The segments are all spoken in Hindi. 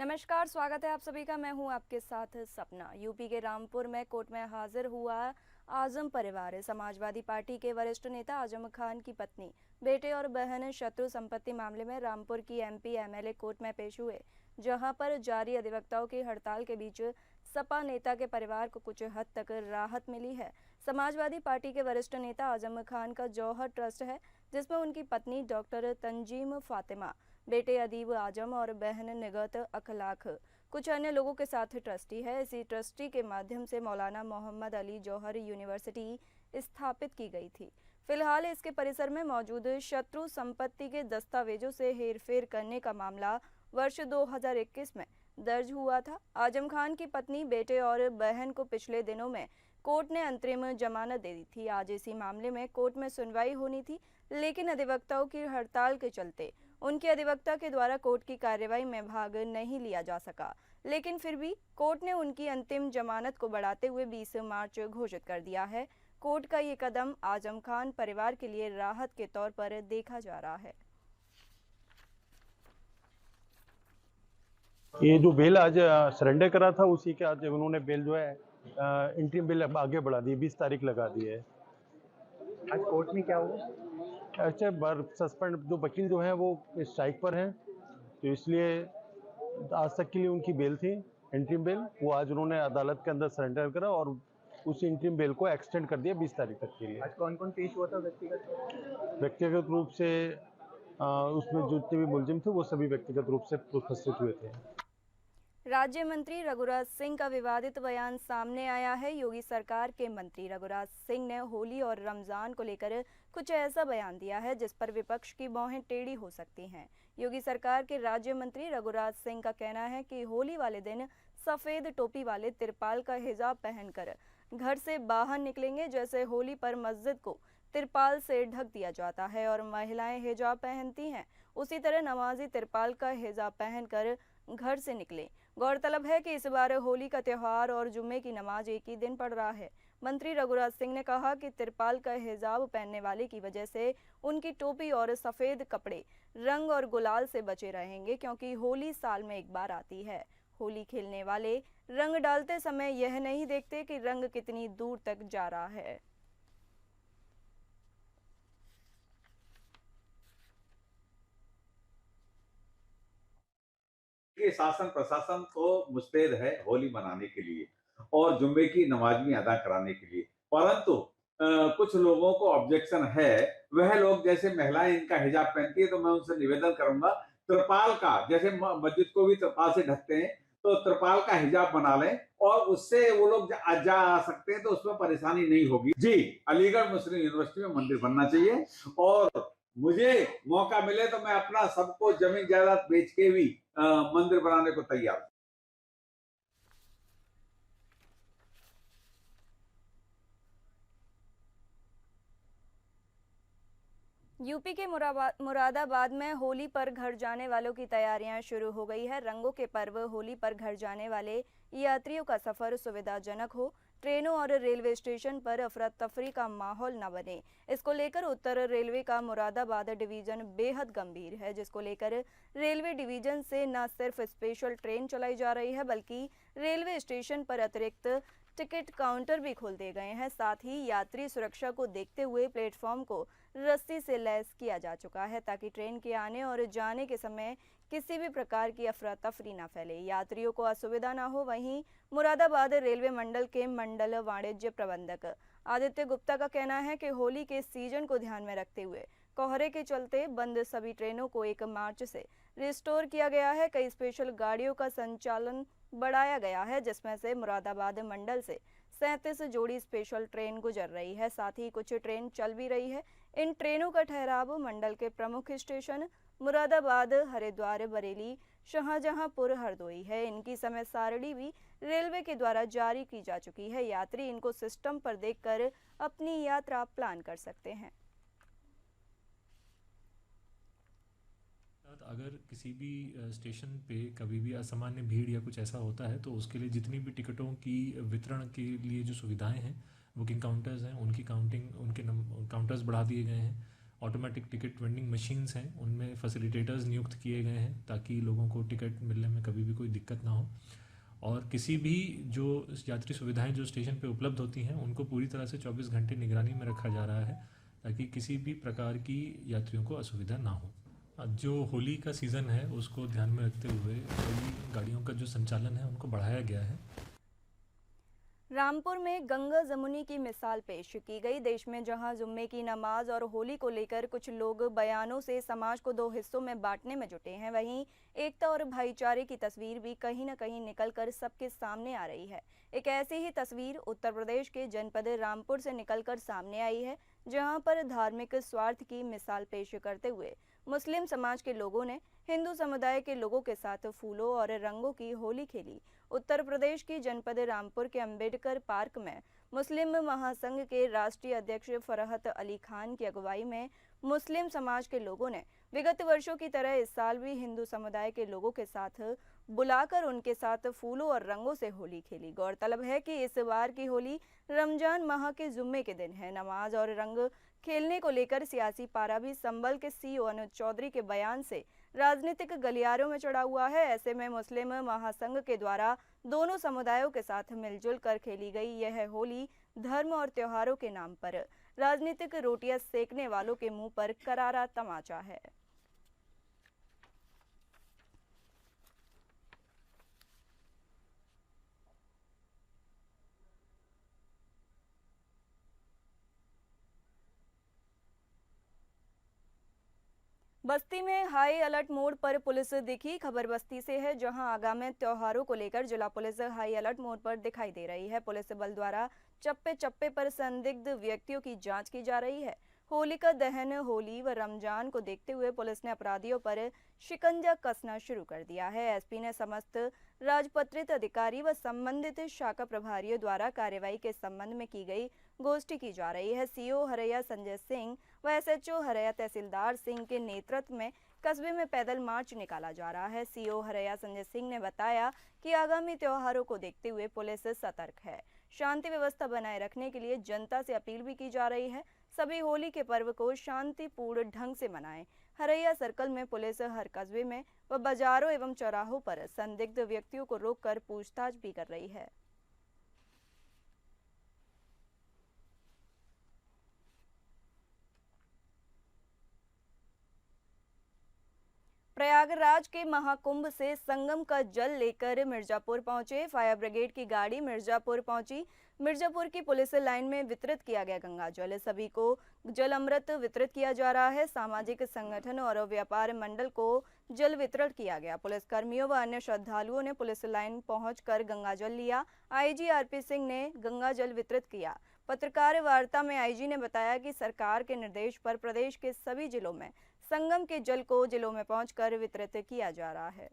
नमस्कार, स्वागत है आप सभी का। मैं हूं आपके साथ सपना। यूपी के रामपुर में कोर्ट में हाजिर हुआ आजम परिवार। समाजवादी पार्टी के वरिष्ठ नेता आजम खान की पत्नी, बेटे और बहन शत्रु संपत्ति मामले में रामपुर की एमपी एमएलए कोर्ट में पेश हुए, जहां पर जारी अधिवक्ताओं की हड़ताल के बीच सपा नेता के परिवार को कुछ हद तक राहत मिली है। समाजवादी पार्टी के वरिष्ठ नेता आजम खान का जौहर ट्रस्ट है, जिसमें उनकी पत्नी डॉक्टर तंजीम फातिमा, बेटे अदीब आजम और बहन निगत अखलाक कुछ अन्य लोगों के साथ ट्रस्टी है। इसी ट्रस्टी के माध्यम से मौलाना मोहम्मद अली जौहर यूनिवर्सिटी स्थापित की गई थी। फिलहाल इसके परिसर में मौजूद शत्रु संपत्ति के दस्तावेजों से हेरफेर करने का मामला वर्ष 2021 में दर्ज हुआ था। आजम खान की पत्नी, बेटे और बहन को पिछले दिनों में कोर्ट ने अंतरिम जमानत दे दी थी। आज इसी मामले में कोर्ट में सुनवाई होनी थी, लेकिन अधिवक्ताओं की हड़ताल के चलते उनके अधिवक्ता के द्वारा कोर्ट की कार्यवाही में भाग नहीं लिया जा सका। लेकिन फिर भी कोर्ट ने उनकी अंतिम जमानत को बढ़ाते हुए 20 मार्च घोषित कर दिया है। कोर्ट का ये कदम आजम खान परिवार के लिए राहत के तौर पर देखा जा रहा है। ये जो बेल आज सरेंडर करा था, उसी के आज उन्होंने बेल जो है इंटरिम बेल आगे बढ़ा दी, 20 तारीख लगा दी है। आज कोर्ट में क्या हुआ? अच्छा, सस्पेंड जो वकील जो हैं वो स्ट्राइक पर हैं, तो इसलिए आज तक के लिए उनकी बेल थी, इंटरिम बेल, वो आज उन्होंने अदालत के अंदर सरेंडर करा और उस इंटरिम बेल को एक्सटेंड कर दिया 20 तारीख तक के लिए। आज कौन कौन पेश हुआ था व्यक्तिगत रूप से उसमें जितने भी मुलजिम थे वो सभी व्यक्तिगत रूप से उपस्थित हुए थे। राज्य मंत्री रघुराज सिंह का विवादित बयान सामने आया है। योगी सरकार के मंत्री रघुराज सिंह ने होली और रमजान को लेकर कुछ ऐसा बयान दिया है जिस पर विपक्ष की भौहें टेढ़ी हो सकती हैं। योगी सरकार के राज्य मंत्री रघुराज सिंह का कहना है कि होली वाले दिन सफेद टोपी वाले तिरपाल का हिजाब पहनकर घर से बाहर निकलेंगे। जैसे होली पर मस्जिद को तिरपाल से ढक दिया जाता है और महिलाएं हिजाब पहनती हैं, उसी तरह नमाजी तिरपाल का हिजाब पहनकर घर से निकले। गौरतलब है कि इस बार होली का त्यौहार और जुम्मे की नमाज एक ही दिन पड़ रहा है। मंत्री रघुराज सिंह ने कहा कि तिरपाल का हिजाब पहनने वाले की वजह से उनकी टोपी और सफेद कपड़े रंग और गुलाल से बचे रहेंगे, क्योंकि होली साल में एक बार आती है। होली खेलने वाले रंग डालते समय यह नहीं देखते कि रंग कितनी दूर तक जा रहा है। कि शासन प्रशासन तो मुस्तैद है होली मनाने के लिए और जुम्मे की नमाज भी अदा कराने के लिए, परंतु कुछ लोगों को ऑब्जेक्शन है। वह लोग, जैसे महिलाएं इनका हिजाब पहनती है, तो मैं उनसे निवेदन करूंगा त्रिपाल का, जैसे मस्जिद को भी त्रिपाल से ढकते हैं, तो त्रिपाल का हिजाब बना लें और उससे वो लोग जा आ सकते हैं, तो उसमें परेशानी नहीं होगी। जी, अलीगढ़ मुस्लिम यूनिवर्सिटी में मंदिर बनना चाहिए और मुझे मौका मिले तो मैं अपना सबको जमीन जायदाद बेच के भी मंदिर बनाने को तैयार हूं। यूपी के मुरादाबाद में होली पर घर जाने वालों की तैयारियां शुरू हो गई है। रंगों के पर्व होली पर घर जाने वाले यात्रियों का सफर सुविधाजनक हो, ट्रेनों और रेलवे स्टेशन पर अफरा तफरी का माहौल न बने, इसको लेकर उत्तर रेलवे का मुरादाबाद डिवीजन बेहद गंभीर है, जिसको लेकर रेलवे डिवीजन से न सिर्फ स्पेशल ट्रेन चलाई जा रही है, बल्कि रेलवे स्टेशन पर अतिरिक्त टिकट काउंटर भी खोल दिए गए हैं। साथ ही यात्री सुरक्षा को देखते हुए प्लेटफॉर्म को रस्सी से लैस किया जा चुका है, ताकि ट्रेन के आने और जाने के समय किसी भी प्रकार की अफरा तफरी न फैले, यात्रियों को असुविधा न हो। वहीं मुरादाबाद रेलवे मंडल के मंडल वाणिज्य प्रबंधक आदित्य गुप्ता का कहना है कि होली के सीजन को ध्यान में रखते हुए कोहरे के चलते बंद सभी ट्रेनों को 1 मार्च से रिस्टोर किया गया है। कई स्पेशल गाड़ियों का संचालन बढ़ाया गया है, जिसमें से मुरादाबाद मंडल से 37 जोड़ी स्पेशल ट्रेन गुजर रही है। साथ ही कुछ ट्रेन चल भी रही है। इन ट्रेनों का ठहराव मंडल के प्रमुख स्टेशन मुरादाबाद, हरिद्वार, बरेली, शाहजहांपुर, हरदोई है। इनकी समय सारणी भी रेलवे के द्वारा जारी की जा चुकी है। यात्री इनको सिस्टम पर देखकर अपनी यात्रा प्लान कर सकते हैं। अगर किसी भी स्टेशन पे कभी भी असामान्य भीड़ या कुछ ऐसा होता है, तो उसके लिए जितनी भी टिकटों की वितरण के लिए जो सुविधाएं हैं, बुकिंग काउंटर्स हैं, उनकी काउंटिंग, उनके काउंटर्स बढ़ा दिए गए हैं ऑटोमेटिक टिकट वेंडिंग मशीन्स हैं उनमें फैसिलिटेटर्स नियुक्त किए गए हैं ताकि लोगों को टिकट मिलने में कभी भी कोई दिक्कत ना हो। और किसी भी जो यात्री सुविधाएं जो स्टेशन पे उपलब्ध होती हैं उनको पूरी तरह से 24 घंटे निगरानी में रखा जा रहा है ताकि किसी भी प्रकार की यात्रियों को असुविधा ना हो। जो होली का सीज़न है उसको ध्यान में रखते हुए होली गाड़ियों का जो संचालन है उनको बढ़ाया गया है। रामपुर में गंगा जमुनी की मिसाल पेश की गई। देश में जहां जुम्मे की नमाज और होली को लेकर कुछ लोग बयानों से समाज को दो हिस्सों में बांटने में जुटे हैं, वहीं एकता और भाईचारे की तस्वीर भी कहीं न कहीं निकलकर सबके सामने आ रही है। एक ऐसी ही तस्वीर उत्तर प्रदेश के जनपद रामपुर से निकलकर सामने आई है, जहां पर धार्मिक स्वार्थ की मिसाल पेश करते हुए मुस्लिम समाज के लोगों ने हिंदू समुदाय के लोगों के साथ फूलों और रंगों की होली खेली। उत्तर प्रदेश की जनपद रामपुर के अंबेडकर पार्क में मुस्लिम महासंघ के राष्ट्रीय अध्यक्ष फरहत अली खान की अगुवाई में मुस्लिम समाज के लोगों ने विगत वर्षों की तरह इस साल भी हिंदू समुदाय के लोगों के साथ बुलाकर उनके साथ फूलों और रंगों से होली खेली। गौरतलब है कि इस बार की होली रमजान माह के जुम्मे के दिन है। नमाज और रंग खेलने को लेकर सियासी पारा भी संभल के सीईओ अनुज चौधरी के बयान से राजनीतिक गलियारों में चढ़ा हुआ है। ऐसे में मुस्लिम महासंघ के द्वारा दोनों समुदायों के साथ मिलजुल कर खेली गई यह होली धर्म और त्योहारों के नाम पर राजनीतिक रोटियां सेकने वालों के मुंह पर करारा तमाचा है। बस्ती में हाई अलर्ट मोड पर पुलिस दिखी। खबर बस्ती से है, जहां आगामी त्योहारों को लेकर जिला पुलिस हाई अलर्ट मोड पर दिखाई दे रही है। पुलिस बल द्वारा चप्पे चप्पे पर संदिग्ध व्यक्तियों की जांच की जा रही है। होलिका दहन, होली व रमजान को देखते हुए पुलिस ने अपराधियों पर शिकंजा कसना शुरू कर दिया है। एसपी ने समस्त राजपत्रित अधिकारी व संबंधित शाखा प्रभारियों द्वारा कार्रवाई के संबंध में की गई गोष्ठी की जा रही है। सीओ हरैया संजय सिंह व एसएचओ हरैया तहसीलदार सिंह के नेतृत्व में कस्बे में पैदल मार्च निकाला जा रहा है। सीओ हरैया संजय सिंह ने बताया कि आगामी त्योहारों को देखते हुए पुलिस सतर्क है। शांति व्यवस्था बनाए रखने के लिए जनता से अपील भी की जा रही है। सभी होली के पर्व को शांतिपूर्ण ढंग से मनाएं। हरैया सर्कल में पुलिस हर कस्बे में व बाजारों एवं चौराहों पर संदिग्ध व्यक्तियों को रोककर पूछताछ भी कर रही है। प्रयागराज के महाकुंभ से संगम का जल लेकर मिर्जापुर पहुंचे। फायर ब्रिगेड की गाड़ी मिर्जापुर पहुंची। मिर्जापुर की पुलिस लाइन में वितरित किया गया गंगा जल। सभी को जल अमृत वितरित किया जा रहा है। सामाजिक संगठन और व्यापार मंडल को जल वितरण किया गया। पुलिस कर्मियों व अन्य श्रद्धालुओं ने पुलिस लाइन पहुंचकर गंगा जल लिया। आईजी आरपी सिंह ने गंगा जल वितरित किया। पत्रकार वार्ता में आईजी ने बताया कि सरकार के निर्देश पर प्रदेश के सभी जिलों में संगम के जल को जिलों में पहुंचकर वितरित किया जा रहा है।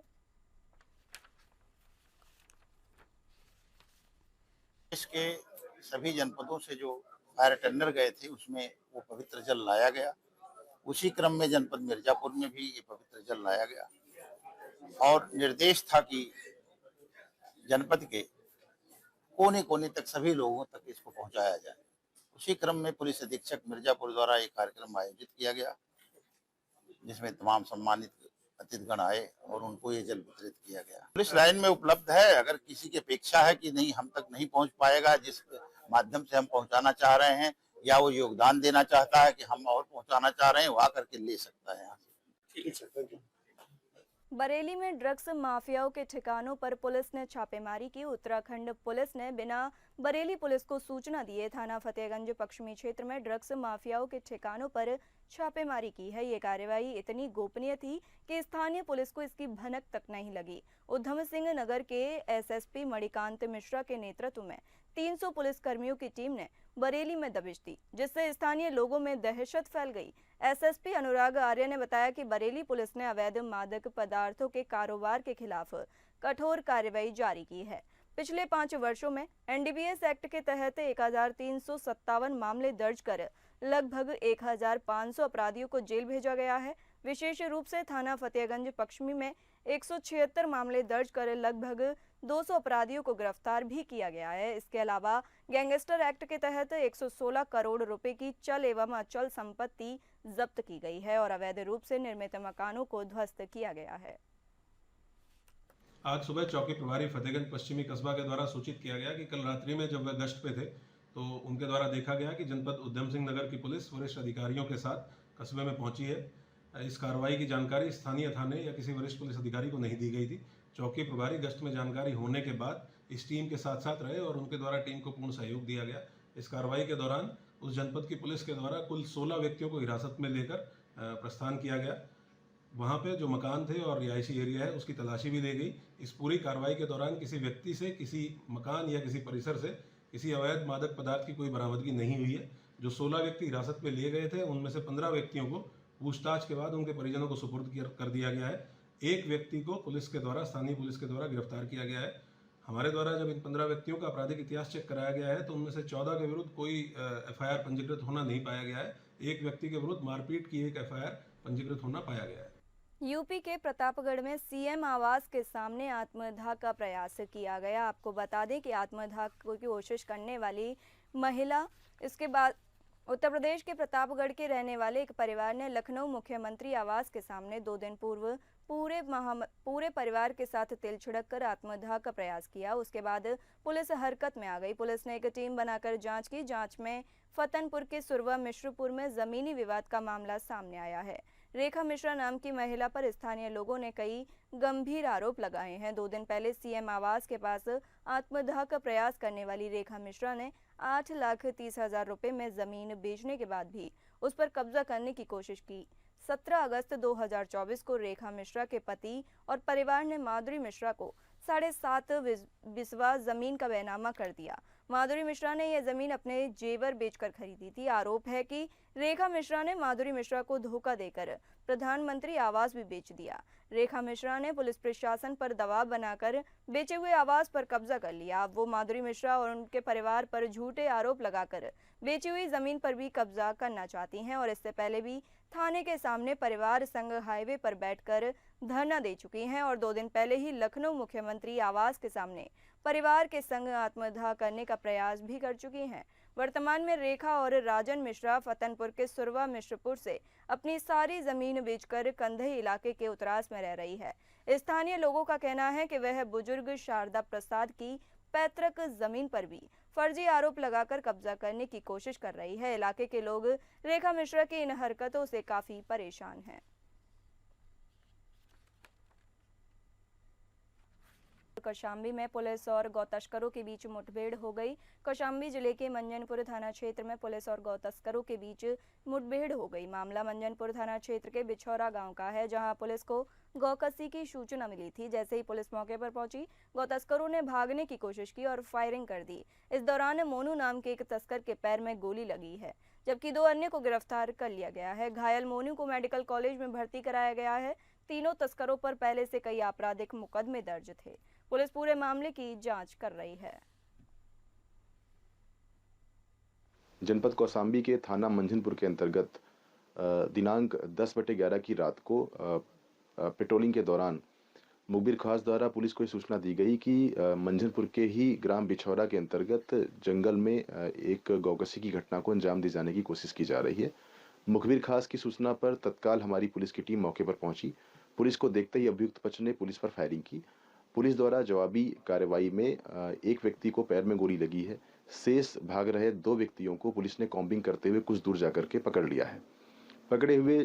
देश के सभी जनपदों से जो फायर टेंडर गए थे उसमें वो पवित्र जल लाया गया। उसी क्रम में जनपद मिर्जापुर में भी ये पवित्र जल लाया गया और निर्देश था कि जनपद के कोने कोने तक सभी लोगों तक इसको पहुंचाया जाए। उसी क्रम में पुलिस अधीक्षक मिर्जापुर द्वारा एक कार्यक्रम आयोजित किया गया जिसमें तमाम सम्मानित अतिथिगण आए और उनको ये जल वितरित किया गया। पुलिस लाइन में उपलब्ध है। अगर किसी की अपेक्षा है कि नहीं हम तक नहीं पहुंच पाएगा, जिस माध्यम से हम पहुंचाना चाह रहे हैं या वो योगदान देना चाहता है कि हम और पहुंचाना चाह रहे हैं, वो आकर के ले सकता है। बरेली में ड्रग्स माफियाओं के ठिकानों पर पुलिस ने छापेमारी की। उत्तराखंड पुलिस ने बिना बरेली पुलिस को सूचना दिए थाना फतेहगंज पश्चिमी क्षेत्र में ड्रग्स माफियाओं के ठिकानों पर छापेमारी की है। ये कार्रवाई इतनी गोपनीय थी कि स्थानीय पुलिस को इसकी भनक तक नहीं लगी। उधम सिंह नगर के एसएसपी मणिकांत मिश्रा के नेतृत्व में 300 पुलिस कर्मियों की टीम ने बरेली में दबिश दी, जिससे स्थानीय लोगों में दहशत फैल गई। एसएसपी अनुराग आर्य ने बताया कि बरेली पुलिस ने अवैध मादक पदार्थों के कारोबार के खिलाफ कठोर कार्रवाई जारी की है। पिछले 5 वर्षों में एनडीपीएस एक्ट के तहत 1357 मामले दर्ज कर लगभग 1500 अपराधियों को जेल भेजा गया है। विशेष रूप से थाना फतेहगंज पश्चिमी में 176 मामले दर्ज कर लगभग 200 अपराधियों को गिरफ्तार भी किया गया है। इसके अलावा गैंगस्टर एक्ट के तहत 116 करोड़ रुपए की चल एवं अचल संपत्ति जब्त की गई है और अवैध रूप से निर्मित मकानों को ध्वस्त किया गया है। आज सुबह चौकी प्रभारी फतेहगंज पश्चिमी कस्बा के द्वारा सूचित किया गया कि कल रात्रि में जब वह गश्त पे थे तो उनके द्वारा देखा गया कि जनपद उद्यम सिंह नगर की पुलिस वरिष्ठ अधिकारियों के साथ कस्बे में पहुंची है। इस कार्रवाई की जानकारी स्थानीय थाने या किसी वरिष्ठ पुलिस अधिकारी को नहीं दी गई थी। चौकी प्रभारी गश्त में जानकारी होने के बाद इस टीम के साथ साथ रहे और उनके द्वारा टीम को पूर्ण सहयोग दिया गया। इस कार्रवाई के दौरान उस जनपद की पुलिस के द्वारा कुल 16 व्यक्तियों को हिरासत में लेकर प्रस्थान किया गया। वहाँ पे जो मकान थे और रिहायशी एरिया है उसकी तलाशी भी ली गई। इस पूरी कार्रवाई के दौरान किसी व्यक्ति से, किसी मकान या किसी परिसर से किसी अवैध मादक पदार्थ की कोई बरामदगी नहीं हुई है। जो 16 व्यक्ति हिरासत में लिए गए थे उनमें से 15 व्यक्तियों को पूछताछ के बाद उनके परिजनों को सुपुर्द कर दिया गया है। एक व्यक्ति को पुलिस के द्वारा, स्थानीय पुलिस के द्वारा गिरफ्तार किया गया है। हमारे द्वारा जब इन 15 व्यक्तियों का आपराधिक इतिहास चेक कराया गया है तो उनमें से 14 के विरुद्ध कोई FIR पंजीकृत होना नहीं पाया गया है। एक व्यक्ति के विरुद्ध मारपीट की एक FIR पंजीकृत होना पाया गया है। यूपी के प्रतापगढ़ में सीएम आवास के सामने आत्मदाह का प्रयास किया गया। आपको बता दें कि आत्मदाह की कोशिश करने वाली महिला, इसके बाद उत्तर प्रदेश के प्रतापगढ़ के रहने वाले एक परिवार ने लखनऊ मुख्यमंत्री आवास के सामने 2 दिन पूर्व पूरे परिवार के साथ तिल छिड़क कर आत्मदाह का प्रयास किया। उसके बाद पुलिस हरकत में आ गई। पुलिस ने एक टीम बनाकर जांच की। जांच में फतनपुर के सुरवा मिश्रपुर में जमीनी विवाद का मामला सामने आया है। रेखा मिश्रा नाम की महिला पर स्थानीय लोगों ने कई गंभीर आरोप लगाए हैं। 2 दिन पहले सीएम आवास के पास आत्मदाह का प्रयास करने वाली रेखा मिश्रा ने 8,30,000 रुपए में जमीन बेचने के बाद भी उस पर कब्जा करने की कोशिश की। 17 अगस्त 2024 को रेखा मिश्रा के पति और परिवार ने माधुरी मिश्रा को 7.5 बिस्वा जमीन का बैनामा कर दिया। माधुरी मिश्रा ने यह जमीन अपने जेवर बेचकर खरीदी थी। आरोप है कि रेखा मिश्रा ने माधुरी मिश्रा को धोखा देकर प्रधानमंत्री आवास भी बेच दिया। रेखा मिश्रा ने पुलिस प्रशासन पर दबाव बनाकर बेचे हुए आवास पर कब्जा कर लिया। अब वो माधुरी मिश्रा और उनके परिवार पर झूठे आरोप लगाकर बेची हुई जमीन पर भी कब्जा करना चाहती हैं और इससे पहले भी थाने के सामने परिवार संघ हाईवे पर बैठकर धरना दे चुकी हैं और 2 दिन पहले ही लखनऊ मुख्यमंत्री आवास के सामने परिवार के संग आत्मदाह करने का प्रयास भी कर चुकी हैं। वर्तमान में रेखा और राजन मिश्रा फतनपुर के सुरवा मिश्रपुर से अपनी सारी जमीन बेचकर कंधई इलाके के उतरास में रह रही है। स्थानीय लोगों का कहना है कि वह बुजुर्ग शारदा प्रसाद की पैतृक जमीन पर भी फर्जी आरोप लगाकर कब्जा करने की कोशिश कर रही है। इलाके के लोग रेखा मिश्रा की इन हरकतों से काफी परेशान हैं। कौशाम्बी में पुलिस और गौ तस्करों के बीच मुठभेड़ हो गई। कौशाम्बी जिले के मंजनपुर थाना क्षेत्र में पुलिस और गौ तस्करों के बीच मुठभेड़ हो गई। मामला मंजनपुर थाना क्षेत्र के बिछौरा गांव का है, जहां पुलिस को गौकसी की सूचना मिली थी। जैसे ही पुलिस मौके पर पहुंची, गौ तस्करों ने भागने की कोशिश की और फायरिंग कर दी। इस दौरान मोनू नाम के एक तस्कर के पैर में गोली लगी है, जबकि 2 अन्य को गिरफ्तार कर लिया गया है। घायल मोनू को मेडिकल कॉलेज में भर्ती कराया गया है। तीनों तस्करों पर पहले से कई आपराधिक मुकदमे दर्ज थे। पुलिस पूरे मामले की जांच कर रही है। जनपद कौशाम्बी के थाना मंझनपुर के अंतर्गत दिनांक 10/11 की रात को पेट्रोलिंग के दौरान मुखबिर खास द्वारा पुलिस को सूचना दी गई कि मंझनपुर के ही ग्राम बिछौरा के अंतर्गत जंगल में एक गौकसी की घटना को अंजाम दिए जाने की कोशिश की जा रही है। मुखबिर खास की सूचना पर तत्काल हमारी पुलिस की टीम मौके पर पहुंची। पुलिस को देखते ही अभियुक्त पक्ष ने पुलिस पर फायरिंग की। पुलिस द्वारा जवाबी कार्रवाई में एक व्यक्ति को पैर में गोली लगी है। शेष भाग रहे 2 व्यक्तियों को पुलिस ने कॉम्बिंग करते हुए कुछ दूर जाकर के पकड़ लिया है। पकड़े हुए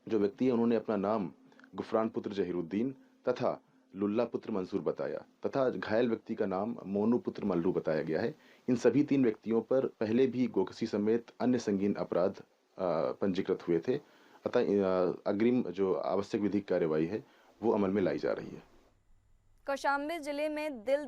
जो व्यक्ति है उन्होंने अपना नाम गुफरान पुत्र जहीरुद्दीन तथा लुल्ला पुत्र मंसूर बताया तथा घायल व्यक्ति का नाम मोनू पुत्र मल्लू बताया गया है। इन सभी 3 व्यक्तियों पर पहले भी गौकसी समेत अन्य संगीन अपराध पंजीकृत हुए थे। अतः अग्रिम जो आवश्यक विधिक कार्यवाही है वो अमल में लाई जा रही है। कौशाम्बी जिले में दिल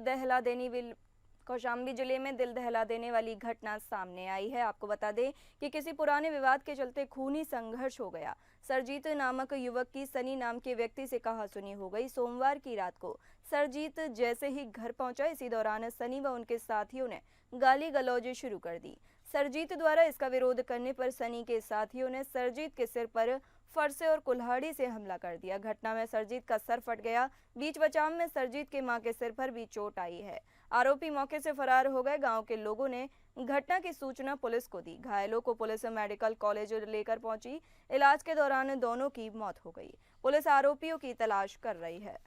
दहला देने वाली घटना सामने आई है। आपको बता दें कि किसी पुराने विवाद के चलते खूनी संघर्ष हो गया। सरजीत नामक युवक की सनी नाम के व्यक्ति से कहासुनी हो गई। सोमवार की रात को सरजीत जैसे ही घर पहुंचा, इसी दौरान सनी व उनके साथियों ने गाली गलौज शुरू कर दी। सरजीत द्वारा इसका विरोध करने पर सनी के साथियों ने सरजीत के सिर पर फरसे और कुल्हाड़ी से हमला कर दिया। घटना में सरजीत का सर फट गया। बीच बचाव में सरजीत की मां के सिर पर भी चोट आई है। आरोपी मौके से फरार हो गए। गांव के लोगों ने घटना की सूचना पुलिस को दी। घायलों को पुलिस मेडिकल कॉलेज लेकर पहुंची। इलाज के दौरान दोनों की मौत हो गई। पुलिस आरोपियों की तलाश कर रही है।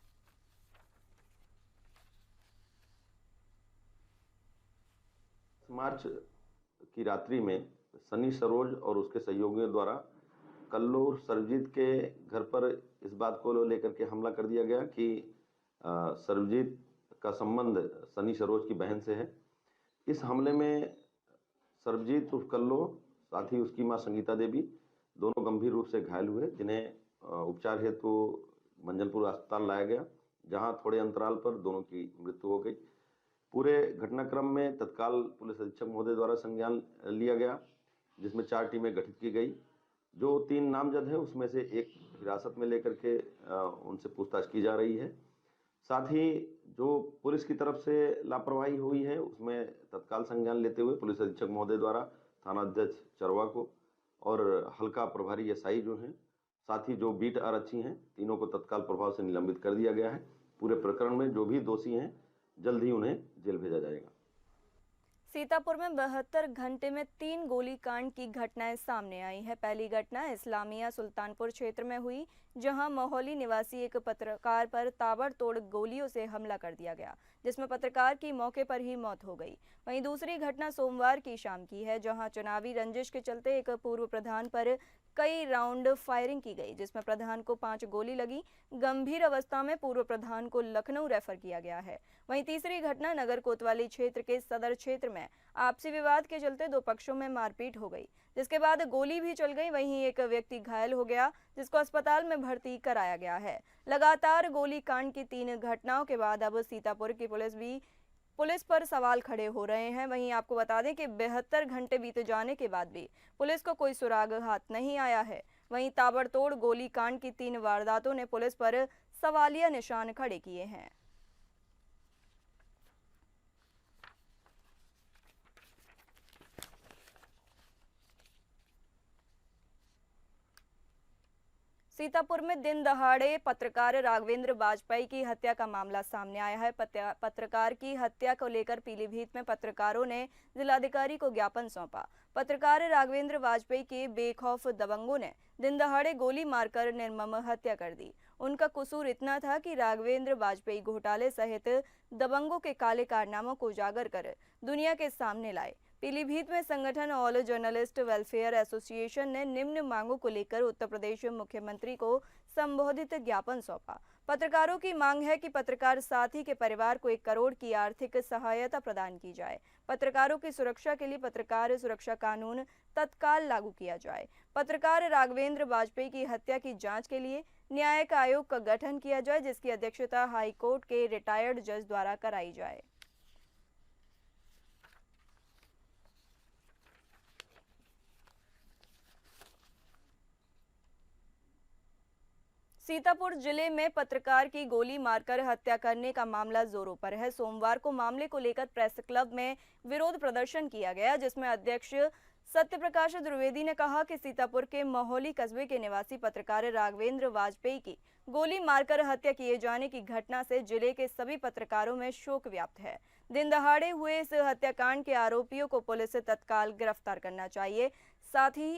मार्च की रात्रि में सनी सरोज और उसके सहयोगियों द्वारा कल्लू सरबजीत के घर पर इस बात को लेकर के हमला कर दिया गया कि सरबजीत का संबंध सनी सरोज की बहन से है। इस हमले में सरबजीत उर्फ कल्लू साथ ही उसकी मां संगीता देवी दोनों गंभीर रूप से घायल हुए, जिन्हें उपचार हेतु मंजनपुर अस्पताल लाया गया, जहां थोड़े अंतराल पर दोनों की मृत्यु हो गई। पूरे घटनाक्रम में तत्काल पुलिस अधीक्षक महोदय द्वारा संज्ञान लिया गया, जिसमें 4 टीमें गठित की गई। जो 3 नामजद हैं उसमें से एक हिरासत में लेकर के उनसे पूछताछ की जा रही है। साथ ही जो पुलिस की तरफ से लापरवाही हुई है उसमें तत्काल संज्ञान लेते हुए पुलिस अधीक्षक महोदय द्वारा थाना अध्यक्ष चरवा को और हल्का प्रभारी एसआई जो हैं, साथ ही जो बीट आरक्षी हैं, तीनों को तत्काल प्रभाव से निलंबित कर दिया गया है। पूरे प्रकरण में जो भी दोषी हैं जल्द ही उन्हें जेल भेजा जाएगा। सीतापुर में 72 घंटे में 3 गोलीकांड की घटनाएं सामने आई है। पहली घटना इस्लामिया सुल्तानपुर क्षेत्र में हुई, जहां मोहाली निवासी एक पत्रकार पर ताबड़तोड़ गोलियों से हमला कर दिया गया, जिसमें पत्रकार की मौके पर ही मौत हो गई। वहीं दूसरी घटना सोमवार की शाम की है, जहां चुनावी रंजिश के चलते एक पूर्व प्रधान पर कई राउंड फायरिंग की गई, जिसमें प्रधान को 5 गोली लगी। गंभीर अवस्था में पूर्व प्रधान को लखनऊ रेफर किया गया है। वहीं तीसरी घटना नगर कोतवाली क्षेत्र के सदर क्षेत्र में आपसी विवाद के चलते 2 पक्षों में मारपीट हो गई, जिसके बाद गोली भी चल गई। वहीं एक व्यक्ति घायल हो गया, जिसको अस्पताल में भर्ती कराया गया है। लगातार गोलीकांड की 3 घटनाओं के बाद अब सीतापुर की पुलिस पर सवाल खड़े हो रहे हैं। वहीं आपको बता दें कि 72 घंटे बीते जाने के बाद भी पुलिस को कोई सुराग हाथ नहीं आया है। वहीं ताबड़तोड़ गोलीकांड की 3 वारदातों ने पुलिस पर सवालिया निशान खड़े किए हैं। सीतापुर में दिन दहाड़े पत्रकार राघवेंद्र वाजपेयी की हत्या का मामला सामने आया है। पत्रकार की हत्या को लेकर पीलीभीत में पत्रकारों ने जिलाधिकारी को ज्ञापन सौंपा। पत्रकार राघवेंद्र वाजपेयी के बेखौफ दबंगों ने दिन दहाड़े गोली मारकर निर्मम हत्या कर दी। उनका कसूर इतना था कि राघवेंद्र वाजपेयी घोटाले सहित दबंगों के काले कारनामों को उजागर कर दुनिया के सामने लाए। पीलीभीत में संगठन ऑल जर्नलिस्ट वेलफेयर एसोसिएशन ने निम्न मांगों को लेकर उत्तर प्रदेश मुख्यमंत्री को संबोधित ज्ञापन सौंपा। पत्रकारों की मांग है कि पत्रकार साथी के परिवार को 1 करोड़ की आर्थिक सहायता प्रदान की जाए। पत्रकारों की सुरक्षा के लिए पत्रकार सुरक्षा कानून तत्काल लागू किया जाए। पत्रकार राघवेंद्र वाजपेयी की हत्या की जांच के लिए न्यायिक आयोग का गठन किया जाए, जिसकी अध्यक्षता हाई कोर्ट के रिटायर्ड जज द्वारा कराई जाए। सीतापुर जिले में पत्रकार की गोली मारकर हत्या करने का मामला जोरों पर है। सोमवार को मामले को लेकर प्रेस क्लब में विरोध प्रदर्शन किया गया, जिसमें अध्यक्ष सत्यप्रकाश द्विवेदी ने कहा कि सीतापुर के मोहाली कस्बे के निवासी पत्रकार राघवेंद्र वाजपेयी की गोली मारकर हत्या किए जाने की घटना से जिले के सभी पत्रकारों में शोक व्याप्त है। दिन दहाड़े हुए इस हत्याकांड के आरोपियों को पुलिस से तत्काल गिरफ्तार करना चाहिए। साथ ही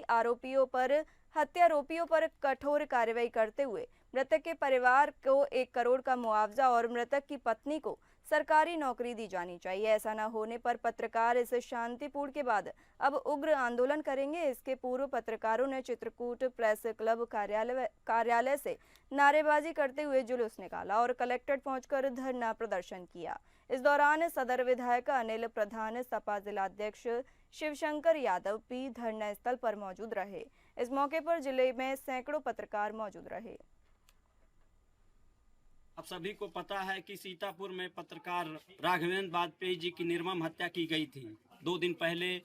हत्यारोपियों पर कठोर कार्रवाई करते हुए मृतक के परिवार को 1 करोड़ का मुआवजा और मृतक की पत्नी को सरकारी नौकरी दी जानी चाहिए। ऐसा न होने पर पत्रकार इस शांतिपूर्ण के बाद अब उग्र आंदोलन करेंगे। इसके पूर्व पत्रकारों ने चित्रकूट प्रेस क्लब कार्यालय से नारेबाजी करते हुए जुलूस निकाला और कलेक्ट्रेट पहुंचकर धरना प्रदर्शन किया। इस दौरान सदर विधायक अनिल प्रधान, सपा जिलाध्यक्ष शिवशंकर यादव भी धरना स्थल पर मौजूद रहे। इस मौके पर जिले में सैकड़ों पत्रकार मौजूद रहे। आप सभी को पता है कि सीतापुर में पत्रकार राघवेंद्र वाजपेयी जी की निर्मम हत्या की गई थी। 2 दिन पहले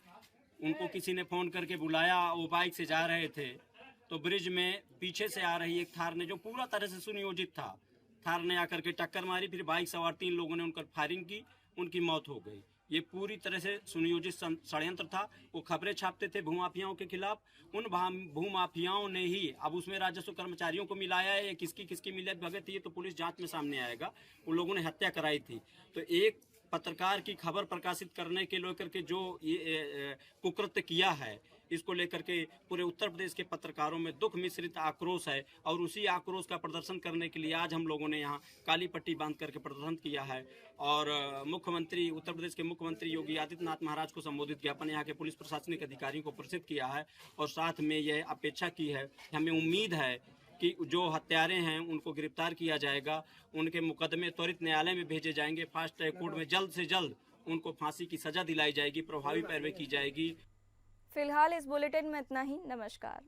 उनको किसी ने फोन करके बुलाया, वो बाइक से जा रहे थे तो ब्रिज में पीछे से आ रही एक थार ने, जो पूरा तरह से सुनियोजित था, थार ने आकर के टक्कर मारी। फिर बाइक सवार 3 लोगों ने उन पर फायरिंग की, उनकी मौत हो गई। ये पूरी तरह से सुनियोजित षड्यंत्र था। वो खबरें छापते थे भूमाफियाओं के खिलाफ, उन भूमाफियाओं ने ही, अब उसमें राजस्व कर्मचारियों को मिलाया है, किसकी किसकी मिलियत भगत है तो पुलिस जांच में सामने आएगा। उन लोगों ने हत्या कराई थी। तो एक पत्रकार की खबर प्रकाशित करने के लेकर के जो ये कुकृत्य किया है, इसको लेकर के पूरे उत्तर प्रदेश के पत्रकारों में दुख मिश्रित आक्रोश है। और उसी आक्रोश का प्रदर्शन करने के लिए आज हम लोगों ने यहाँ काली पट्टी बांध करके प्रदर्शन किया है और मुख्यमंत्री, उत्तर प्रदेश के मुख्यमंत्री योगी आदित्यनाथ महाराज को संबोधित ज्ञापन यहाँ के पुलिस प्रशासनिक अधिकारियों को प्रेषित किया है। और साथ में यह अपेक्षा की है, हमें उम्मीद है कि जो हत्यारे हैं उनको गिरफ्तार किया जाएगा, उनके मुकदमे त्वरित न्यायालय में भेजे जाएंगे, फास्ट ट्रैक कोर्ट में जल्द से जल्द उनको फांसी की सजा दिलाई जाएगी, प्रभावी पैरवी की जाएगी। फिलहाल इस बुलेटिन में इतना ही। नमस्कार।